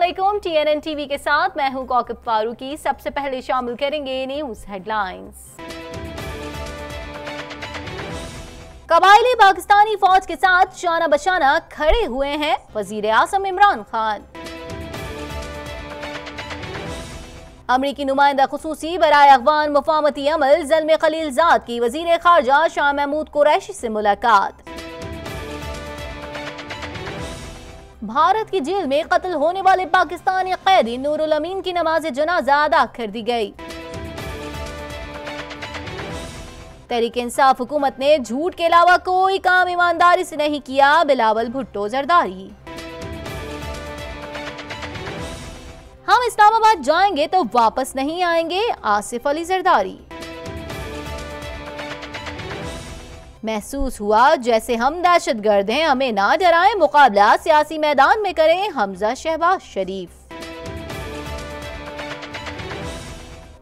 अस्सलामुअलैकुम। TNN TV के साथ मैं हूं कौकब फारूकी। सबसे पहले शामिल करेंगे न्यूज हेडलाइंस। कबायली पाकिस्तानी फौज के साथ शाना बशाना खड़े हुए हैं वजीर आज़म इमरान खान। अमरीकी नुमाइंदा खुसूसी बराए अफ़गान मुफाहमती अमल ज़ल्म खलीलजाद की वजीर खारजा शाह महमूद कुरैशी से मुलाकात। भारत की जेल में कत्ल होने वाले पाकिस्तानी कैदी नूरुल अमीन की नमाज जनाजा अदा कर दी गई। तहरीक इंसाफ हुकूमत ने झूठ के अलावा कोई काम ईमानदारी से नहीं किया, बिलावल भुट्टो जरदारी। हम इस्लामाबाद जाएंगे तो वापस नहीं आएंगे, आसिफ अली जरदारी। महसूस हुआ जैसे हम दहशतगर्द हैं, हमें ना डराएं, मुकाबला सियासी मैदान में करें, हमजा शहबाज शरीफ।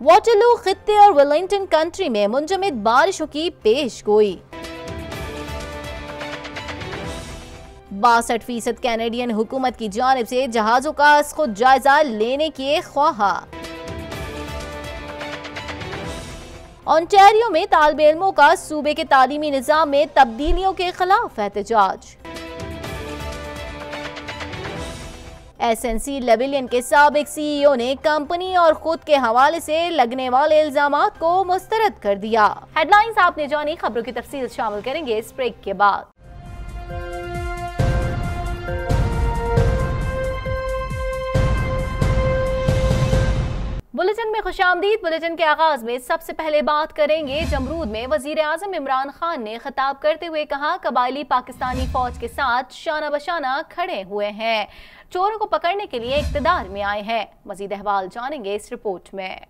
वाटरलू खित्ते और वेलिंगटन कंट्री में मुंजमद बारिशों की पेशगोई। 62% कैनेडियन हुकूमत की जानिब से जहाजों का खुद जायजा लेने के ख्वाहा। ओंटारियो में तालिबे इल्मों का सूबे के तालीमी निज़ाम में तब्दीलियों के खिलाफ एहतजाज। SNC लेविलियन के साबिक CEO ने कंपनी और खुद के हवाले से लगने वाले इल्जामात को मुस्तरद कर दिया। हेडलाइंस आपने जानी, खबरों की तफसील शामिल करेंगे इस ब्रेक के बाद। बुलेटिन में खुशामदीद। बुलेटिन के आगाज में सबसे पहले बात करेंगे जमरूद में वजीर आज़म इमरान खान ने खिताब करते हुए कहा, कबायली पाकिस्तानी फौज के साथ शाना बशाना खड़े हुए हैं, चोरों को पकड़ने के लिए इक़्तिदार में आए हैं। मजीद अहवाल जानेंगे इस रिपोर्ट में।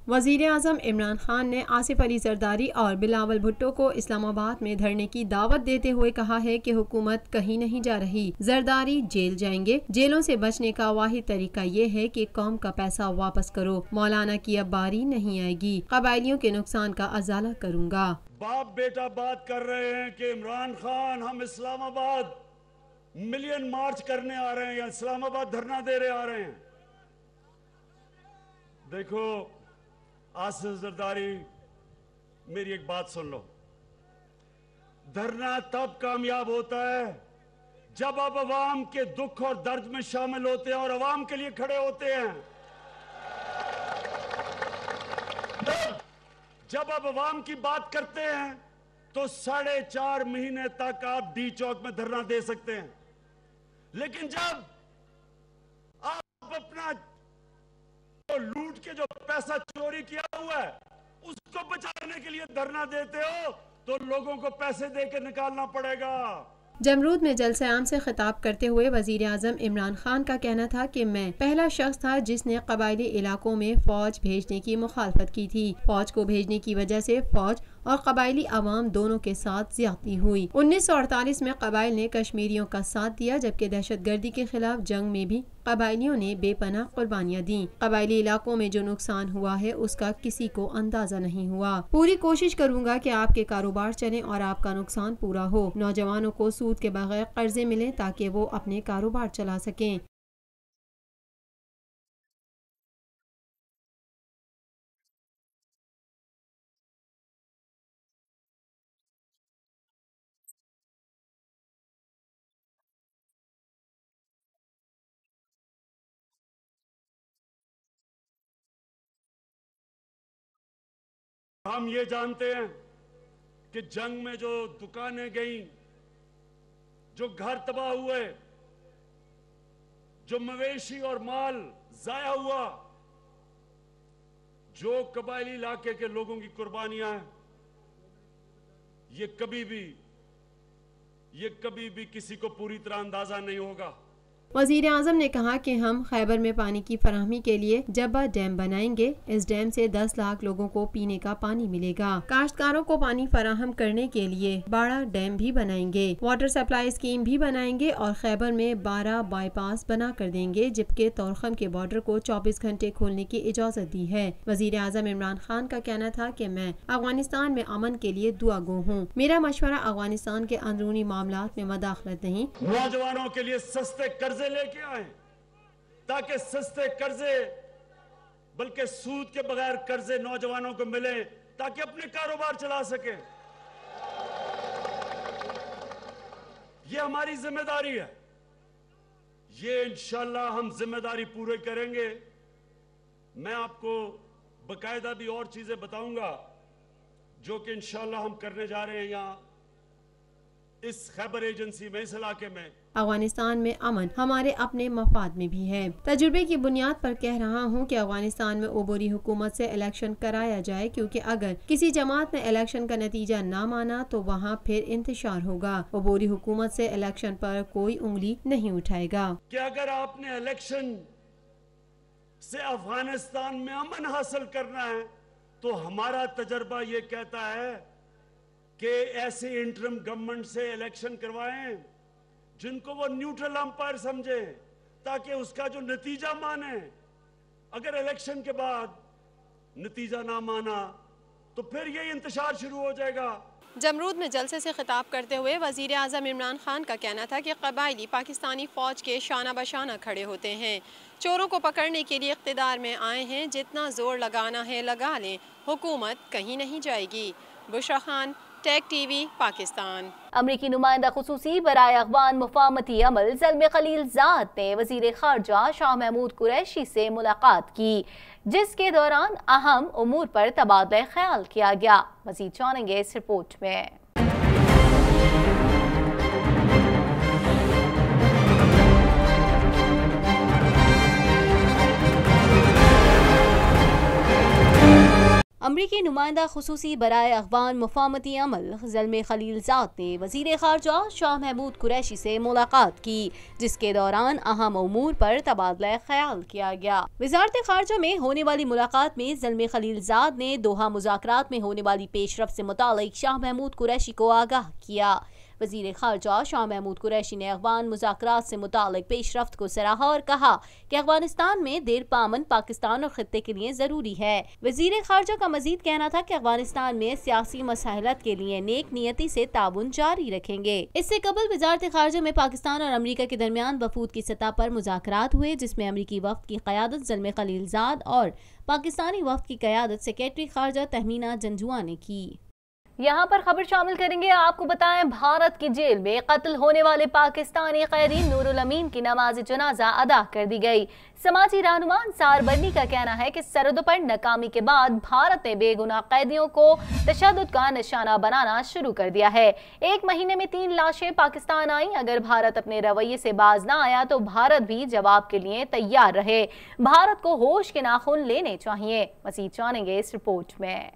वज़ीर आज़म इमरान खान ने आसिफ अली जरदारी और बिलावल भुट्टो को इस्लामाबाद में धरने की दावत देते हुए कहा है कि हुकूमत कहीं नहीं जा रही, जरदारी जेल जाएंगे। जेलों से बचने का वाहिद तरीका ये है कि कौम का पैसा वापस करो, मौलाना की अब बारी नहीं आएगी, कबायलियों के नुकसान का अजाला करूँगा। बाप बेटा बात कर रहे हैं कि इमरान खान हम इस्लामाबाद मिलियन मार्च करने आ रहे हैं या इस्लामाबाद धरना दे रहे आ रहे हैं। देखो आसिफ जरदारी, मेरी एक बात सुन लो, धरना तब कामयाब होता है जब आप अवाम के दुख और दर्द में शामिल होते हैं और अवाम के लिए खड़े होते हैं। जब आप अवाम की बात करते हैं तो 4.5 महीने तक आप डी चौक में धरना दे सकते हैं, लेकिन जब आप अपना लूट के जो पैसा चोरी किया हुआ है उसको बचाने के लिए धरना देते हो तो लोगों को पैसे देकर निकालना पड़ेगा। जमरूद में जलसे आम से खिताब करते हुए वजीर आज़म इमरान खान का कहना था कि मैं पहला शख्स था जिसने कबायली इलाकों में फौज भेजने की मुखालफत की थी। फौज को भेजने की वजह से फौज और कबायली अवाम दोनों के साथ ज्यादती हुई। 1948 में कबाइल ने कश्मीरियों का साथ दिया, जबकि दहशतगर्दी के खिलाफ जंग में भी कबायलियों ने बेपनाह कुर्बानियां दी। कबायली इलाकों में जो नुकसान हुआ है उसका किसी को अंदाजा नहीं हुआ। पूरी कोशिश करूंगा कि आपके कारोबार चलें और आपका नुकसान पूरा हो। नौजवानों को सूद के बगैर कर्जे मिले ताकि वो अपने कारोबार चला सकें। हम ये जानते हैं कि जंग में जो दुकानें गईं, जो घर तबाह हुए, जो मवेशी और माल जाया हुआ, जो कबायली इलाके के लोगों की कुर्बानियां हैं, ये कभी भी किसी को पूरी तरह अंदाजा नहीं होगा। वजीर आजम ने कहा कि हम खैबर में पानी की फराहमी के लिए जब्बा डैम बनाएंगे। इस डैम से 10 लाख लोगों को पीने का पानी मिलेगा। काश्तकारों को पानी फराहम करने के लिए बड़ा डैम भी बनाएंगे, वाटर सप्लाई स्कीम भी बनाएंगे और खैबर में 12 बाईपास बना कर देंगे, जबकि तोरखम के बॉर्डर को 24 घंटे खोलने की इजाजत दी है। वजीर आजम इमरान खान का कहना था कि मैं अफगानिस्तान में अमन के लिए दुआ गो हूँ। मेरा मशवरा अफगानिस्तान के अंदरूनी मामलात में मदाखलत नहीं। नौजवानों के लिए सस्ते कर्जे लेके आए, ताकि सस्ते कर्जे बल्कि सूद के बगैर कर्जे नौजवानों को मिले, ताकि अपने कारोबार चला सके। ये हमारी जिम्मेदारी है, ये इंशाल्लाह हम जिम्मेदारी पूरी करेंगे। मैं आपको बकायदा भी और चीजें बताऊंगा जो कि इंशाल्लाह हम करने जा रहे हैं यहाँ इस खैबर एजेंसी में, इस इलाके में। अफगानिस्तान में अमन हमारे अपने मफाद में भी है। तजुर्बे की बुनियाद पर कह रहा हूँ कि अफगानिस्तान में उबूरी हुकूमत से इलेक्शन कराया जाए, क्योंकि अगर किसी जमात ने इलेक्शन का नतीजा ना माना तो वहाँ फिर इंतशार होगा। उबूरी हुकूमत से इलेक्शन पर कोई उंगली नहीं उठाएगा। कि अगर आपने इलेक्शन से अफगानिस्तान में अमन हासिल करना है तो हमारा तजर्बा ये कहता है कि ऐसे इंटरम गवर्नमेंट से इलेक्शन करवाएं जिनको वो न्यूट्रल अंपायर समझे, ताकि उसका जो नतीजा माने। अगर इलेक्शन के बाद नतीजा ना माना तो फिर ये इंतशार शुरू हो जाएगा। जमरूद में जलसे से खिताब करते हुए वजीर आजम इमरान खान का कहना था कि कबायली पाकिस्तानी फौज के शाना बशाना खड़े होते हैं, चोरों को पकड़ने के लिए इख्तिदार में आए हैं, जितना जोर लगाना है लगा लें, हुकूमत कहीं नहीं जाएगी। Bushra Khan, Tech TV, Pakistan. अमरीकी नुमाइंदा खुसूसी बराए अफ़गान मुफाहमती अमल ज़ल्मे खलीलज़ाद ने वज़ीर ख़ारजा शाह महमूद कुरैशी से मुलाकात की, जिसके दौरान अहम उमूर पर तबादला ख्याल किया गया। मज़ीद जानेंगे इस रिपोर्ट में। अमरीकी नुमाइंदा खुसूसी बराए अफ़गान मुफाहमती अमल ज़ल्मे खलीलज़ाद ने वज़ीर ख़ारजा शाह महमूद कुरैशी से मुलाकात की, जिसके दौरान अहम उमूर पर तबादला ख्याल किया गया। वज़ारत ख़ारजा में होने वाली मुलाकात में ज़ल्मे खलीलज़ाद ने दोहा मुज़ाकरात में होने वाली पेशरफ से मुतालिक शाह महमूद कुरैशी को आगाह किया। वज़ीर ख़ारजा शाह महमूद कुरैशी ने अफ़गान मुज़ाकरात से मुतालिक पेशरफ्त को सराहा और कहा कि अफ़गानिस्तान में देर पामन पाकिस्तान और खित्ते के लिए ज़रूरी है। वज़ीर ख़ारजा का मज़ीद कहना था कि अफ़गानिस्तान में सियासी मसाइलत के लिए नेक नियति से ताउन जारी रखेंगे। इससे कबल वज़ारत ख़ारजा में पाकिस्तान और अमरीका के दरमियान वफूद की सतह पर मुज़ाकरात हुए, जिसमें अमरीकी वफ़द की क़यादत ज़ल्मे खलीलज़ाद और पाकिस्तानी वफ़द की क़यादत सेक्रेटरी ख़ारजा तहमीना जंजुआ ने की। यहाँ पर खबर शामिल करेंगे। आपको बताएं, भारत की जेल में कत्ल होने वाले पाकिस्तानी कैदी नूरुल अमीन की नमाज जनाजा अदा कर दी गई। समाजी रहनुमा अंसार बर्नी का कहना है कि सरहदों पर नाकामी के बाद भारत ने बेगुनाह कैदियों को तशद्दुद का निशाना बनाना शुरू कर दिया है। एक महीने में 3 लाशें पाकिस्तान आई। अगर भारत अपने रवैये से बाज ना आया तो भारत भी जवाब के लिए तैयार रहे। भारत को होश के नाखून लेने चाहिए। मज़ीद जानेंगे इस रिपोर्ट में।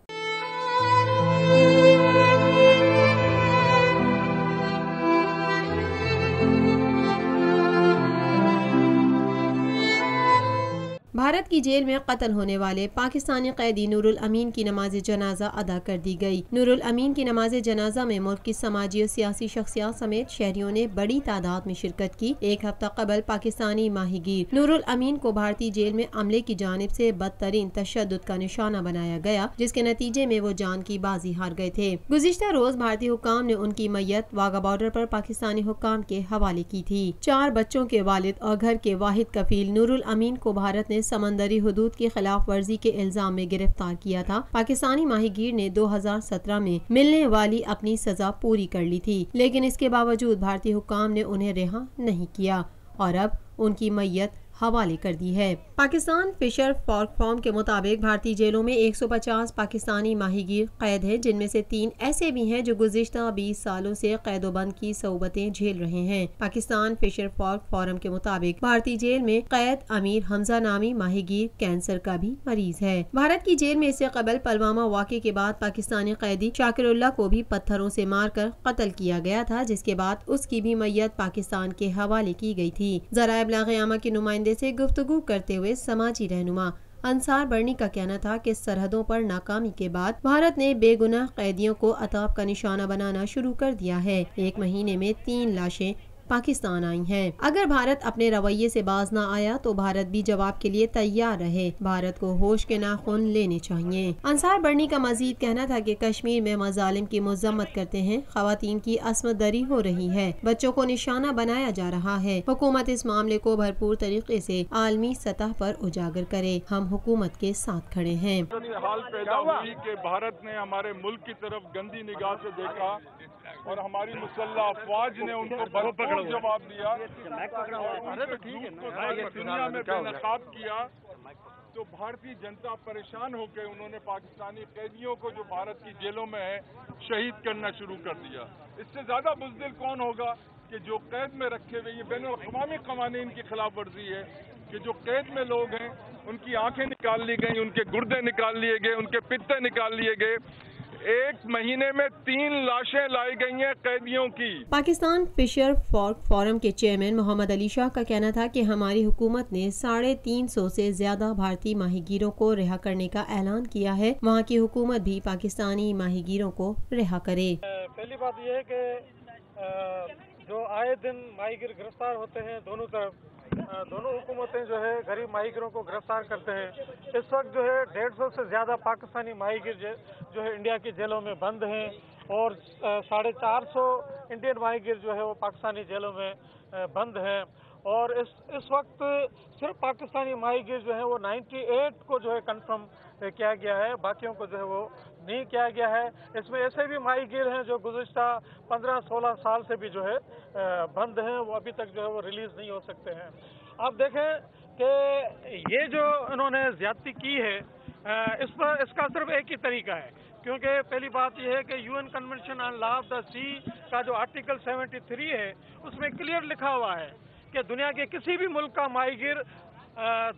भारत की जेल में कत्ल होने वाले पाकिस्तानी कैदी नूरुल अमीन की नमाज जनाजा अदा कर दी गई। नूरुल अमीन की नमाज जनाजा में मुल्क की समाजी और सियासी शख्सियत समेत शहरियों ने बड़ी तादाद में शिरकत की। एक हफ्ता कबल पाकिस्तानी माहीगीर नूरुल अमीन को भारतीय जेल में अमले की जानिब से बदतरीन तशद्दुद का निशाना बनाया गया, जिसके नतीजे में वो जान की बाजी हार गए थे। गुज़िश्ता रोज भारतीय हुक्काम ने उनकी मैयत वाघा बॉर्डर पर पाकिस्तानी हुक्काम के हवाले की थी। 4 बच्चों के वालिद और घर के वाहिद कफील नूरुल अमीन को भारत ने समंदरी हुदूद की खिलाफ वर्जी के इल्जाम में गिरफ्तार किया था। पाकिस्तानी माहीगीर ने 2017 में मिलने वाली अपनी सजा पूरी कर ली थी, लेकिन इसके बावजूद भारतीय हुक्काम ने उन्हें रिहा नहीं किया और अब उनकी मैयत حوالے کر دی ہے۔ پاکستان فشر فورک فارم کے مطابق بھارتی جیلوں میں 150 پاکستانی ماہی گیر قید ہیں، جن میں سے 3 ایسے بھی ہیں جو گزشتہ 20 سالوں سے قید و بند کی صعوبتیں جھیل رہے ہیں۔ پاکستان فشر فورک فارم کے مطابق بھارتی جیل میں قید امیر حمزہ نامی ماہی گیر کینسر کا بھی مریض ہے۔ بھارت کی جیل میں اس سے قبل پلوامہ واقعے کے بعد پاکستانی قیدی شاکر اللہ کو بھی پتھروں سے مار کر قتل کیا گیا تھا، جس کے بعد اس کی بھی میت پاکستان کے حوالے کی گئی تھی۔ ذرائع ابلاغ عامہ کے نمائندے سے گفتگو کرتے ہوئے سماجی رہنما انصار برنی کا کہنا تھا کہ سرحدوں پر ناکامی کے بعد بھارت نے بے گناہ قیدیوں کو عطاب کا نشانہ بنانا شروع کر دیا ہے۔ 1 مہینے میں 3 لاشیں پاکستان آئی ہیں۔ اگر بھارت اپنے رویے سے باز نہ آیا تو بھارت بھی جواب کے لیے تیار رہے۔ بھارت کو ہوش کے ناخن لینے چاہیے۔ انصار برنی کا مزید کہنا تھا کہ کشمیر میں مظالم کی مذمت کرتے ہیں، خواتین کی عصمت دری ہو رہی ہے، بچوں کو نشانہ بنایا جا رہا ہے۔ حکومت اس معاملے کو بھرپور طریقے سے عالمی سطح پر اجاگر کرے۔ ہم حکومت کے ساتھ کھڑے ہیں۔ حال پیدا ہوئی کہ بھارت نے ہمارے ملک کی طرف گندی نگاہ سے دیکھا اور ہماری مسلح افواج نے ان کو بھرپور جواب دیا اور دنیا میں بے نقاب کیا، تو بھارتی جنتا پریشان ہو کے انہوں نے پاکستانی قیدیوں کو جو بھارت کی جیلوں میں ہیں شہید کرنا شروع کر دیا۔ اس سے زیادہ بزدل کون ہوگا کہ جو قید میں رکھے ہوئے، یہ بین الاقوامی قوانین کی خلاف ورزی ہے کہ جو قید میں لوگ ہیں ان کی آنکھیں نکال لی گئیں، ان کے گردے نکال لیے گئے، ان کے پتے نکال لیے گئے۔ 1 مہینے میں 3 لاشیں لائی گئی ہیں قیدیوں کی۔ پاکستان فشر فورک فارم کے چیئرمین محمد علی شاہ کا کہنا تھا کہ ہماری حکومت نے 350 سے زیادہ بھارتی ماہی گیروں کو رہا کرنے کا اعلان کیا ہے۔ وہاں کی حکومت بھی پاکستانی ماہی گیروں کو رہا کرے۔ پہلی بات یہ ہے کہ جو آئے دن ماہی گیر گرفتار ہوتے ہیں، دونوں حکومتیں جو ہے غریب ماہی گیروں کو گرفتار کرتے ہیں۔ اس وقت جو ہے 150 سے زیادہ پاکستانی ماہی گیر جو ہے انڈیا کی جیلوں میں بند ہیں اور 450 انڈین ماہی گیر جو ہے وہ پاکستانی جیلوں میں بند ہیں، اور اس وقت صرف پاکستانی ماہی گیر جو ہے وہ 98 کو جو ہے کنفرم کیا گیا ہے، باقیوں کو جو ہے وہ نہیں کیا گیا ہے۔ اس میں ایسے بھی ماہی گیر ہیں جو گزشتہ 15-16 سال سے بھی جو ہے بند ہیں، وہ ابھی تک جو ہے وہ ریلیز نہیں ہو سکتے ہیں۔ آپ دیکھیں کہ یہ جو انہوں نے زیادتی کی ہے، اس کا صرف ایک ہی طریقہ ہے، کیونکہ پہلی بات یہ ہے کہ UN convention on law of the sea کا جو آرٹیکل 73 ہے اس میں کلیئر لکھا ہوا ہے کہ دنیا کے کسی بھی ملک کا ماہی گیر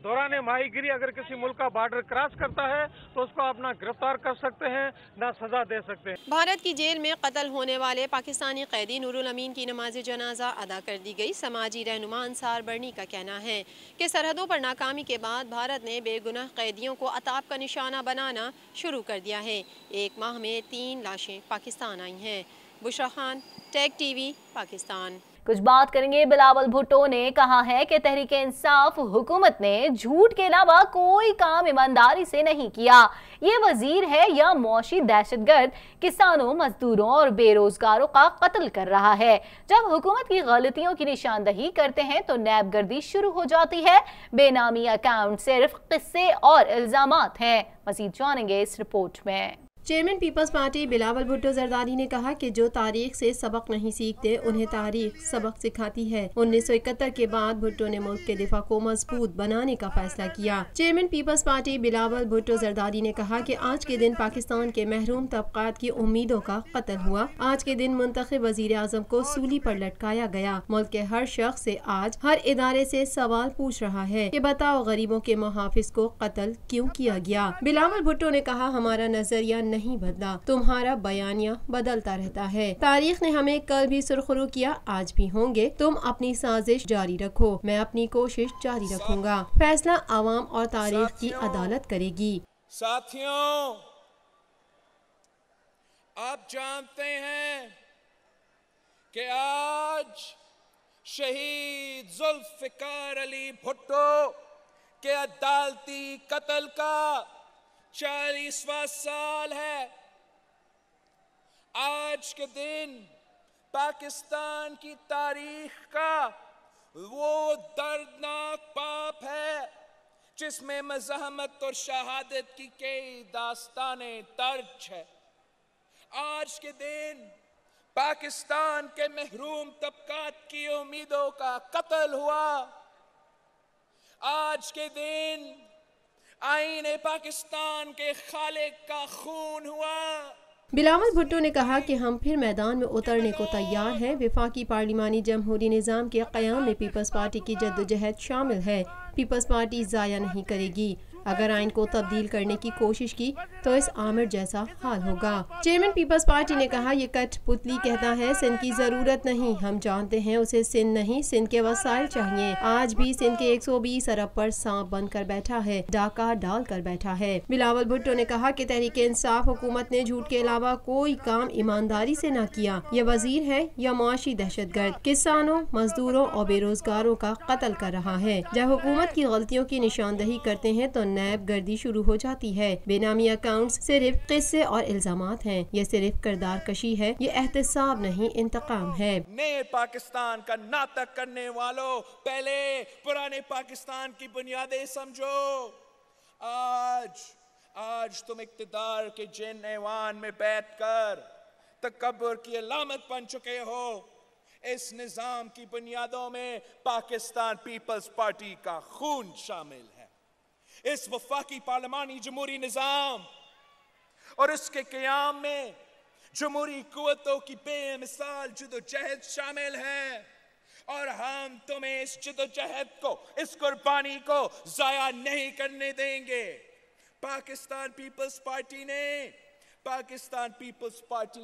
دوران ماہی گیری اگر کسی ملک کا بارڈر کراس کرتا ہے تو اس کو آپ نہ گرفتار کر سکتے ہیں نہ سزا دے سکتے ہیں۔ بھارت کی جیل میں قتل ہونے والے پاکستانی قیدی نور الامین کی نماز جنازہ ادا کر دی گئی۔ سماجی رہنما انصار برنی کا کہنا ہے کہ سرحدوں پر ناکامی کے بعد بھارت نے بے گناہ قیدیوں کو عطاب کا نشانہ بنانا شروع کر دیا ہے۔ 1 ماہ میں 3 لاشیں پاکستان آئی ہیں۔ Bushra Khan, Tag TV, Pakistan. کچھ بات کریں گے بلاول بھٹو نے کہا ہے کہ تحریک انصاف حکومت نے جھوٹ کے علاوہ کوئی کام ایمانداری سے نہیں کیا۔ یہ وزیر ہے یا معاشی دہشت گرد کسانوں، مزدوروں اور بے روزگاروں کا قتل کر رہا ہے۔ جب حکومت کی غلطیوں کی نشاندہی کرتے ہیں تو نیب گردی شروع ہو جاتی ہے۔ بے نامی اکاؤنٹ صرف قصے اور الزامات ہیں۔ مزید جانیں گے اس رپورٹ میں۔ چیئرمین پیپلز پارٹی بلاول بھٹو زرداری نے کہا کہ جو تاریخ سے سبق نہیں سیکھتے انہیں تاریخ سبق سکھاتی ہے۔ 1971 کے بعد بھٹو نے ملک کے دفاع کو مضبوط بنانے کا فیصلہ کیا۔ چیئرمین پیپلز پارٹی بلاول بھٹو زرداری نے کہا کہ آج کے دن پاکستان کے محروم طبقات کی امیدوں کا قتل ہوا۔ آج کے دن منتخب وزیر اعظم کو سولی پر لٹکایا گیا۔ ملک کے ہر شخص سے آج ہر ادارے سے سوال پوچھ رہا ہے کہ بتاؤ غریبوں کے محافظ کو قتل کیوں کیا گیا۔ بلاول بھٹو نے کہا ہمارا نظریہ نہیں بدلا، تمہارا بیانیہ بدلتا رہتا ہے۔ تاریخ نے ہمیں کل بھی سرخرو کیا، آج بھی ہوں گے۔ تم اپنی سازش جاری رکھو، میں اپنی کوشش جاری رکھوں گا۔ فیصلہ عوام اور تاریخ کی عدالت کرے گی۔ ساتھیوں، آپ جانتے ہیں کہ آج شہید ذوالفقار علی بھٹو کے عدالتی قتل کا 40واں سال ہے۔ آج کے دن پاکستان کی تاریخ کا وہ دردناک پاپ ہے جس میں مزاحمت اور شہادت کی کئی داستانیں درج ہے۔ آج کے دن پاکستان کے محروم طبقات کی امیدوں کا قتل ہوا۔ आज के दिन आईन पाकिस्तान के खालिक का खून हुआ। बिलावल भुट्टो ने कहा कि हम फिर मैदान में उतरने को तैयार हैं। वफाकी पार्लिमानी जमहूरी निज़ाम के क़याम में पीपल्स पार्टी की जद्दोजहद शामिल है। पीपल्स पार्टी ज़ाया नहीं करेगी। अगर आइन को तब्दील करने की कोशिश की तो इस आमिर जैसा हाल होगा। चेयरमैन पीपल्स पार्टी ने कहा, ये कठपुतली कहता है सिंध की जरूरत नहीं। हम जानते हैं उसे सिंध नहीं, सिंध के वसाइल चाहिए। आज भी सिंध के 120 अरब पर सांप बनकर बैठा है, डाका डाल कर बैठा है। बिलावल भुट्टो ने कहा कि तहरीक इंसाफ हुकूमत ने झूठ के अलावा कोई काम ईमानदारी से न किया। ये वजीर है या मुआशी दहशतगर्द किसानों, मजदूरों और बेरोजगारों का कत्ल कर रहा है। जब हुकूमत की गलतियों की निशानदही करते हैं तो नैब गर्दी शुरू हो जाती है। बेनामी अकाउंट्स सिर्फ किस्से और इल्जामात हैं। ये सिर्फ किरदार कशी है, ये एहतसाब नहीं, इंतकाम है। नए पाकिस्तान का नाटक करने वालों, पहले पुराने पाकिस्तान की बुनियादें समझो। आज तुम इक्तिदार के जिन ऐवान में बैठकर तकब्बुर की अलामत बन चुके हो। इस निजाम की बुनियादों में पाकिस्तान पीपल्स पार्टी का खून शामिल है। इस वफाकी पार्लिमानी जमहूरी निजाम और इसके क़याम में जमहूरी कुव्वतों की बेमिसाल जद्दोजहद शामिल है। और हम तुम्हें इस जद्दोजहद को, इस कुर्बानी को ज़ाया नहीं करने देंगे। पाकिस्तान पीपल्स पार्टी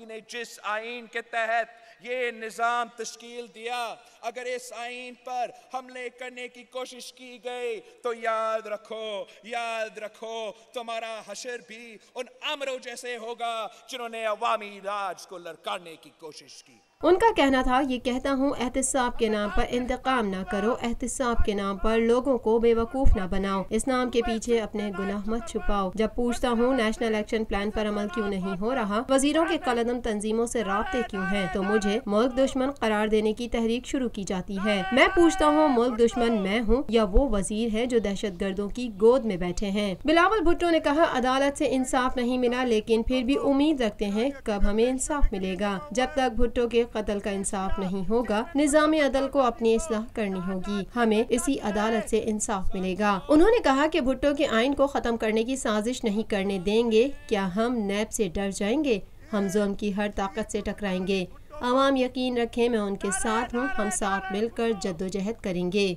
ने जिस आइन के तहत ये निज़ाम तश्कील दिया, अगर इस आइन पर हमले करने की कोशिश की गई तो याद रखो तुम्हारा हशर भी उन आमरों जैसे होगा जिन्होंने अवामी राज को लड़काने की कोशिश की। उनका कहना था, ये कहता हूँ एहतिसाब के नाम पर इंतकाम ना करो, एहतिसाब के नाम पर लोगों को बेवकूफ ना बनाओ, इस नाम के पीछे अपने गुनाह मत छुपाओ। जब पूछता हूँ नेशनल एक्शन प्लान पर अमल क्यों नहीं हो रहा, वजीरों के कलदम तंजीमों से राब्ते क्यों हैं, तो मुझे मुल्क दुश्मन करार देने की तहरीक शुरू की जाती है। मैं पूछता हूँ मुल्क दुश्मन मैं हूँ या वो वजीर है जो दहशत गर्दों की गोद में बैठे हैं। बिलावल भुट्टो ने कहा, अदालत से इंसाफ नहीं मिला लेकिन फिर भी उम्मीद रखते हैं कब हमें इंसाफ मिलेगा। जब तक भुट्टो के कत्ल का इंसाफ नहीं होगा, निज़ाम अदल को अपनी इस्लाह करनी होगी। हमें इसी अदालत से इंसाफ मिलेगा। उन्होंने कहा कि भुट्टो के आइन को खत्म करने की साजिश नहीं करने देंगे। क्या हम नैब से डर जाएंगे? हम जुल्म की हर ताकत से टकराएंगे। आवाम यकीन रखें, मैं उनके साथ हूँ। हम साथ मिलकर जद्दोजहद करेंगे।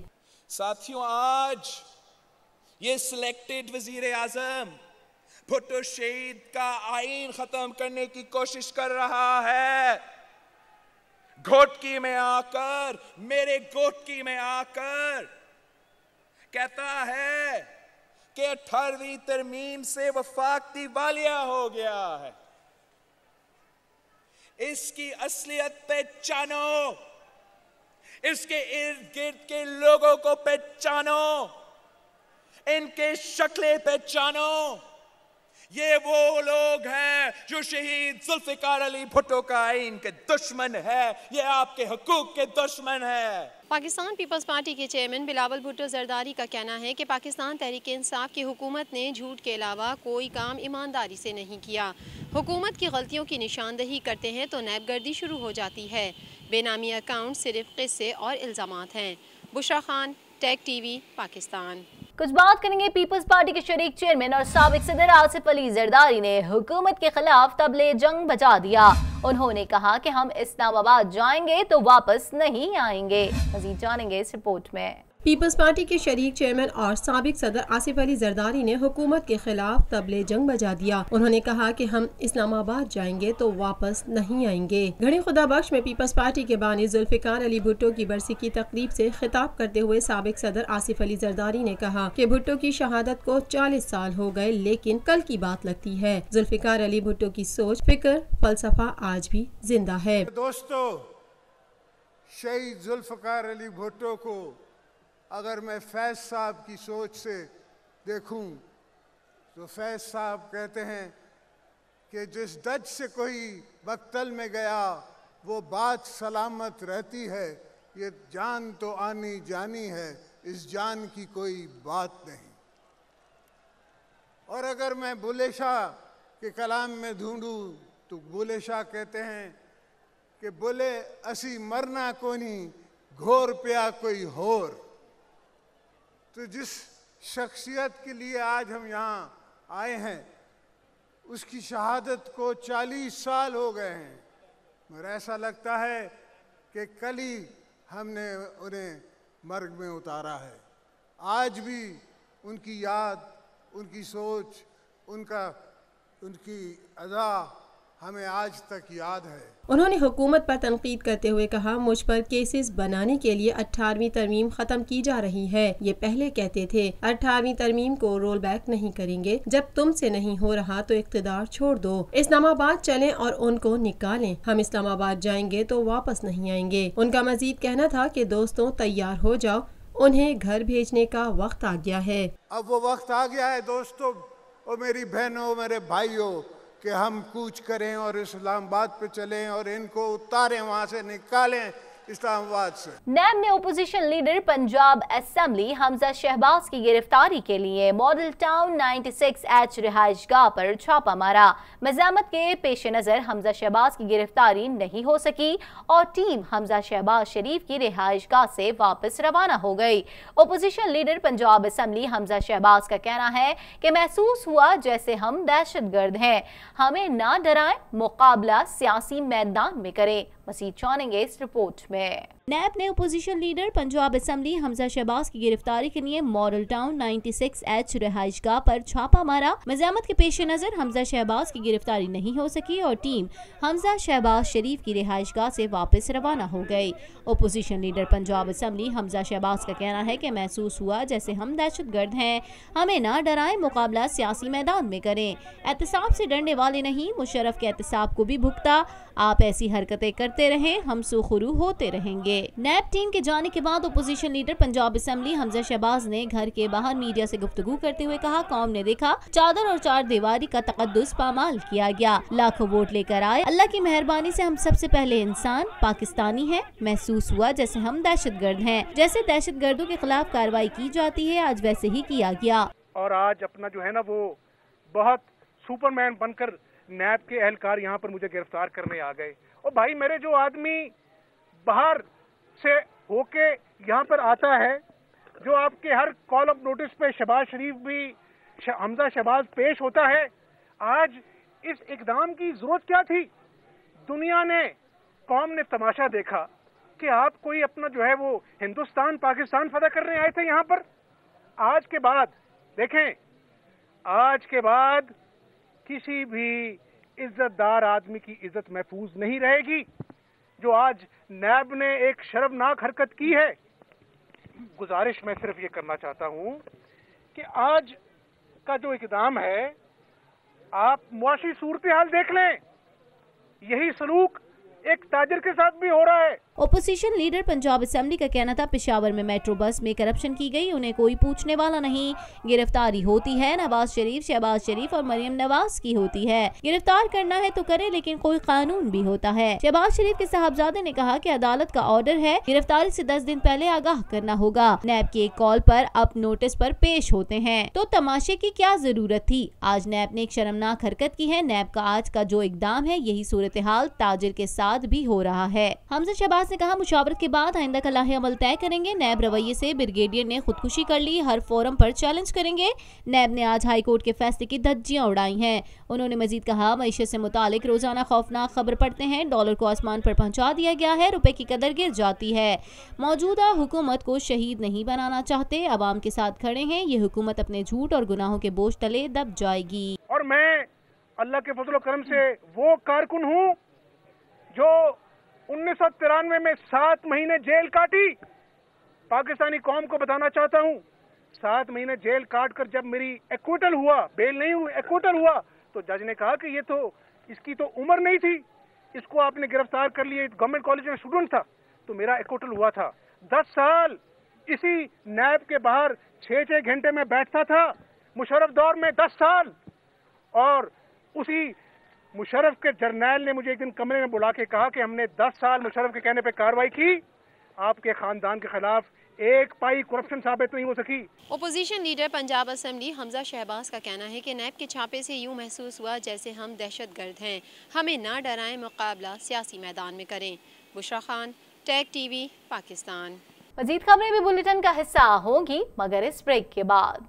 साथियों, आज ये सिलेक्टेड वजीर आजम भुट्टो शहीद का आइन खत्म करने की कोशिश कर रहा है। घोटकी में आकर, मेरे घोटकी में आकर कहता है कि 18वीं तरमीम से वफाक दिवालिया हो गया है। इसकी असलियत पहचानो, इसके इर्द गिर्द के लोगों को पहचानो, इनके शक्लें पहचानो। ये वो लोग हैं जो शहीद जुल्फिकार अली भुट्टो का आइन के दुश्मन है, ये आपके हकूक के दुश्मन है। पाकिस्तान पीपल्स पार्टी के चेयरमैन बिलावल भुट्टो जरदारी का कहना है कि पाकिस्तान तहरीक इंसाफ की हुकूमत ने झूठ के अलावा कोई काम ईमानदारी से नहीं किया। हुकूमत की गलतियों की निशानदही करते हैं तो नैब गर्दी शुरू हो जाती है। बेनामी अकाउंट सिर्फ किस्से और इल्ज़ामात हैं। Bushra Khan, Tech TV, Pakistan. कुछ बात करेंगे पीपल्स पार्टी के शरीक चेयरमैन और साबिक सदर आसिफ अली जरदारी ने हुकूमत के खिलाफ तबले जंग बजा दिया। उन्होंने कहा कि हम इस्लामाबाद जाएंगे तो वापस नहीं आएंगे। मजीद जानेंगे इस रिपोर्ट में। पीपल्स पार्टी के शरीक चेयरमैन और साबिक सदर आसिफ अली जरदारी ने हुकूमत के खिलाफ तबले जंग बजा दिया। उन्होंने कहा कि हम इस्लामाबाद जाएंगे तो वापस नहीं आएंगे। घड़ी खुदा बख्श में पीपल्स पार्टी के बानी जुल्फिकार अली भुट्टो की बरसी की तकरीब से खिताब करते हुए साबिक सदर आसिफ अली जरदारी ने कहा कि भुट्टो की शहादत को 40 साल हो गए लेकिन कल की बात लगती है। जुल्फिकार अली भुट्टो की सोच, फिक्र, फलसफा आज भी जिंदा है। दोस्तों, शहीद जुल्फिकार अली भुट्टो को अगर मैं फैज़ साहब की सोच से देखूं तो फैज़ साहब कहते हैं कि जिस दज से कोई मक्तल में गया वो बात सलामत रहती है, ये जान तो आनी जानी है, इस जान की कोई बात नहीं। और अगर मैं बुल्ले शाह के कलाम में ढूंढूं तो बुल्ले शाह कहते हैं कि बुले असी मरना कोनी घोर पिया कोई होर। تو جس شخصیت کے لیے آج ہم یہاں آئے ہیں اس کی شہادت کو 40 سال ہو گئے ہیں، مگر ایسا لگتا ہے کہ کل ہی ہم نے انہیں مرگ میں اتارا ہے۔ آج بھی ان کی یاد، ان کی سوچ، ان کی ادا ہمیں آج تک یاد ہے۔ انہوں نے حکومت پر تنقید کرتے ہوئے کہا، مجھ پر کیسز بنانے کے لیے 18ویں ترمیم ختم کی جا رہی ہے۔ یہ پہلے کہتے تھے 18ویں ترمیم کو رول بیک نہیں کریں گے، جب تم سے نہیں ہو رہا تو اقتدار چھوڑ دو، اسلام آباد چلیں اور ان کو نکالیں، ہم اسلام آباد جائیں گے تو واپس نہیں آئیں گے۔ ان کا مزید کہنا تھا کہ دوستوں تیار ہو جاؤ، انہیں گھر بھیجنے کا وقت آ گیا ہے۔ اب وہ وقت آ گیا ہے دوستوں اور میری بہنوں، میرے بھائیوں، کہ ہم کوچ کریں اور اسلام آباد پہ چلیں اور ان کو اتاریں، وہاں سے نکالیں اسلام آباد سے۔ نیب نے اپوزیشن لیڈر پنجاب اسمبلی حمزہ شہباز کی گرفتاری کے لیے ماڈل ٹاؤن 96H رہائش گاہ پر چھاپا مارا۔ مزاحمت کے پیش نظر حمزہ شہباز کی گرفتاری نہیں ہو سکی اور ٹیم حمزہ شہباز شریف کی رہائش گاہ سے واپس روانہ ہو گئی۔ اپوزیشن لیڈر پنجاب اسمبلی حمزہ شہباز کا کہنا ہے کہ محسوس ہوا جیسے ہم دہشت گرد ہیں، ہمیں نہ ڈرائیں، مقابلہ سیاسی میدان میں کریں۔ مزید جانیں گے اس رپورٹ میں۔ نیب نے اپوزیشن لیڈر پنجاب اسمبلی حمزہ شہباز کی گرفتاری کے لیے ماڈل ٹاؤن 96H رہائش گاہ پر چھاپا مارا۔ مزاحمت کے پیش نظر حمزہ شہباز کی گرفتاری نہیں ہو سکی اور ٹیم حمزہ شہباز شریف کی رہائش گاہ سے واپس روانہ ہو گئی۔ اپوزیشن لیڈر پنجاب اسمبلی حمزہ شہباز کا کہنا ہے کہ محسوس ہوا جیسے ہم دہشت گرد ہیں، ہمیں نہ ڈرائیں، مقابلہ سیاسی میدان میں کریں۔ احتساب سے ڈرنے والے نہیں، مشرف کے احتساب کو بھی بھگتا، آپ ایسی حرکتیں کرتے رہیں، ہم سوخرو ہوتے رہیں گے۔ نیب ٹیم کے جانے کے بعد اپوزیشن لیڈر پنجاب اسمبلی حمزہ شہباز نے گھر کے باہر میڈیا سے گفتگو کرتے ہوئے کہا، قوم نے دیکھا چادر اور چار دیواری کا تقدس پامال کیا گیا، لاکھوں ووٹ لے کر آئے، اللہ کی مہربانی سے ہم سب سے پہلے انسان پاکستانی ہیں۔ محسوس ہوا جیسے ہم دہشت گرد ہیں، جیسے دہشت گردوں کے خلاف کارروائی کی جاتی ہے آج ویسے ہی کیا گیا۔ اور آج اپنا جو ہے نا وہ بہت سپرمین بن کر نیب کے اہلکار یہاں پر مجھے گرفتار کرنے آ گئے۔ اور بھائی میرے جو آدمی باہر سے ہو کے یہاں پر آتا ہے، جو آپ کے ہر کال اپ نوٹس پہ شہباز شریف بھی حمزہ شہباز پیش ہوتا ہے، آج اس اقدام کی ضرورت کیا تھی؟ دنیا نے، قوم نے تماشا دیکھا کہ آپ کوئی اپنا جو ہے وہ ہندوستان پاکستان فتح کرنے آئے تھے یہاں پر۔ آج کے بعد دیکھیں، آج کے بعد کسی بھی عزت دار آدمی کی عزت محفوظ نہیں رہے گی۔ جو آج نیب نے ایک شرمناک حرکت کی ہے، گزارش میں صرف یہ کرنا چاہتا ہوں کہ آج کا جو اقدام ہے، آپ معاشی صورتحال دیکھ لیں، یہی سلوک ایک تاجر کے ساتھ بھی ہو رہا ہے۔ اپوزیشن لیڈر پنجاب اسمبلی کا کہنا تھا پشاور میں میٹرو بس میں کرپشن کی گئی، انہیں کوئی پوچھنے والا نہیں، گرفتاری ہوتی ہے نواز شریف، شہباز شریف اور مریم نواز کی ہوتی ہے، گرفتار کرنا ہے تو کرے لیکن کوئی قانون بھی ہوتا ہے۔ شہباز شریف کے صاحبزادے نے کہا کہ عدالت کا آرڈر ہے، گرفتاری سے 10 دن پہلے آگاہ کرنا ہوگا، نیب کی ایک کال پر اب نوٹس پر پیش ہوتے ہیں تو تماشے کی کیا ضرورت تھی؟ آج نیب نے ایک شرمناک حرکت کی ہے، نیب کا آج کا جو اقدام ہے یہی صورتحال تاجر کے ساتھ بھی ہو رہا ہے۔ حمزہ شہباز نے کہا مشاورت کے بعد آئندہ کا لاہ عمل طے کریں گے، نیب رویے سے بریگیڈیئر نے خودکشی کر لی، ہر فورم پر چیلنج کریں گے۔ نیب نے آج ہائی کورٹ کے فیصلے کی دھجیاں اڑائی ہیں۔ انہوں نے مزید کہا معیشت سے متعلق روزانہ خوفناک خبر پڑھتے ہیں، ڈالر کو آسمان پر پہنچا دیا گیا ہے، روپے کی قدر گر جاتی ہے، موجودہ حکومت کو شہید نہیں بنانا چاہتے، عوام کے ساتھ کھڑے ہیں، یہ حکومت اپنے جھوٹ اور گناہوں کے بوجھ تلے دب جائے گی۔ اور میں اللہ کے فضل و کرم سے وہ کارکن ہوں جو 1993 میں 7 مہینے جیل کاٹی۔ پاکستانی قوم کو بتانا چاہتا ہوں، 7 مہینے جیل کاٹ کر جب میری ایکوٹل ہوا، بیل نہیں ہوئی، ایکوٹل ہوا، تو جج نے کہا کہ یہ تو اس کی تو عمر نہیں تھی، اس کو آپ نے گرفتار کر لیا، گورنمنٹ کالج میں اسٹوڈنٹ تھا، تو میرا ایکوٹل ہوا تھا۔ 10 سال اسی نیب کے باہر 6 گھنٹے میں بیٹھتا تھا، مشرف دور میں 10 سال، اور اسی مشرف کے جرنیل نے مجھے ایک دن کمرے میں بلا کے کہا کہ ہم نے 10 سال مشرف کے کہنے پہ کارروائی کی، آپ کے خاندان کے خلاف ایک پائی کرپشن ثابت نہیں ہو سکی۔ اپوزیشن لیڈر پنجاب اسمبلی حمزہ شہباز کا کہنا ہے کہ نیب کے چھاپے سے یوں محسوس ہوا جیسے ہم دہشت گرد ہیں، ہمیں نہ ڈرائیں، مقابلہ سیاسی میدان میں کریں۔ Bushra Khan, Tag TV, Pakistan. मजीद खबरें भी बुलेटिन का हिस्सा होंगी, मगर इस ब्रेक के बाद।